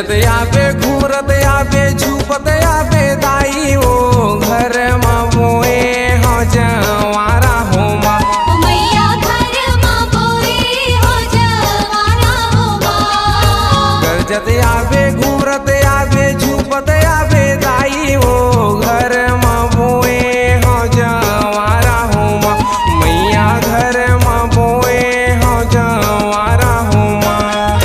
गरजत आवे घूमरत आवे झूपत आवे दाई ओ घर माँ बोए हो जवारा हो माँ मैया घर माँ बोए हो जवारा हो माँ। गरजत आवे घूमरत आवे झूपत आवे दाई ओ घर माँ बोए हो जवारा हो माँ मैया घर माँ बोए हो जवारा हो माँ।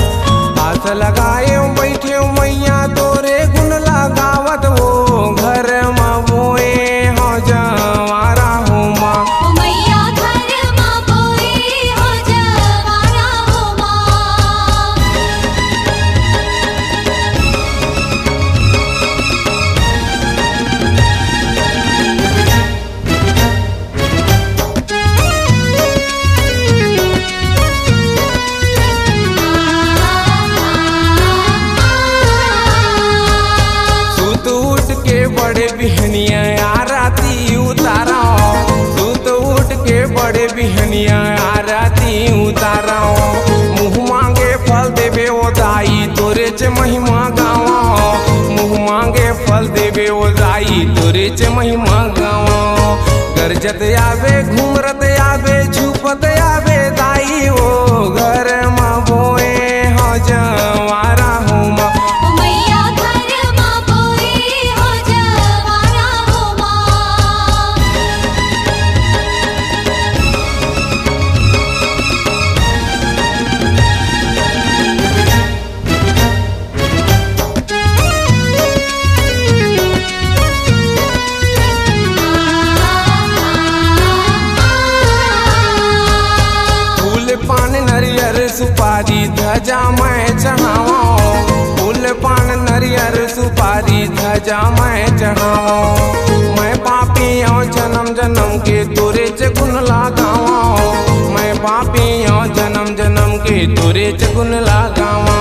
हाथ लगाए बैठे मैया तोरे गुण लगावत हो घर माँ बोए हो जवारा हो माँ मैया घर माँ बोए हो जवारा हो माँ। सूत उठ के बड़े बिहनिया आरती उतारा सूत उठ के बड़े बिहनिया आरती उतारा मुँह मांगे फल देवे ओ दाई तोरे च महिमा गावा मुँह मांगे फल देवे ओ दाई तोरे च महिमा गावा। गरजत आवे घूमरत आवे झूपत आवे दाई ओ घर माँ बोए हो जवारा हो माँ मैया घर माँ बोए हो जवारा हो माँ। फूल पान नरियर सुपारी ध्वजा मैं चढ़ावा फूल पान नरियर सुपारी ध्वजा मैं चढ़ावा मैं पापी हूँ जन्म जन्म के तोरे च गुण लगावा मैं पापी हूँ जन्म जन्म के तोरे च गुण लगावा।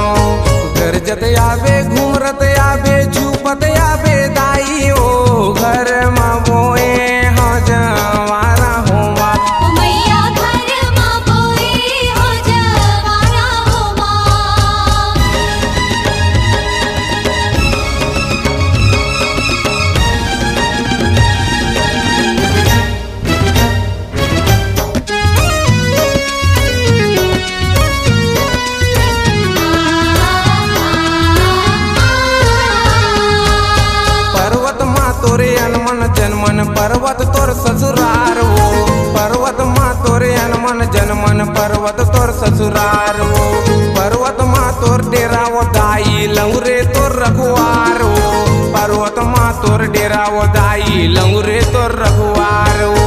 गरजत आवे घूमरत आवे झूपत आवे दाई ओ घर माँ बोए हो जवारा हो माँ मैया घर माँ बोए हो जवारा हो माँ। पर्वत माँ तोरे अनमन जनमन पर्वत तोर ससुरार हो पर्वत माँ तोरे अनमन जनमन पर्वत तोर ससुरार हो पर्वत माँ तोर डेरा वो दाई लंगुरे तोर रघुआर हो पर्वत माँ तोर डेरा वो दाई लंगुरे तोर रघुआर हो।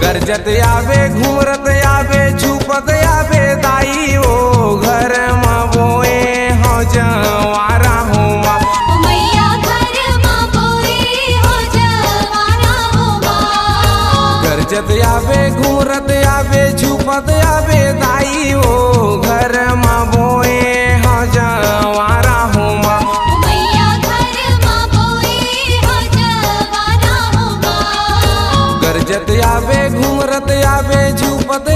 गरजत आवे घूमरत आवे झूपत आवे दाई ओ घर माँ बोए हो जवारा हो माँ मैया घर माँ बोए हो जवारा हो माँ। गरजत आवे घूमरत आवे झूपत आवे दाई ओ घर माँ बोए हो जवारा हो माँ मैया घर माँ बोए हो जवारा हो माँ। गरजत आवे घूमरत आवे झूपत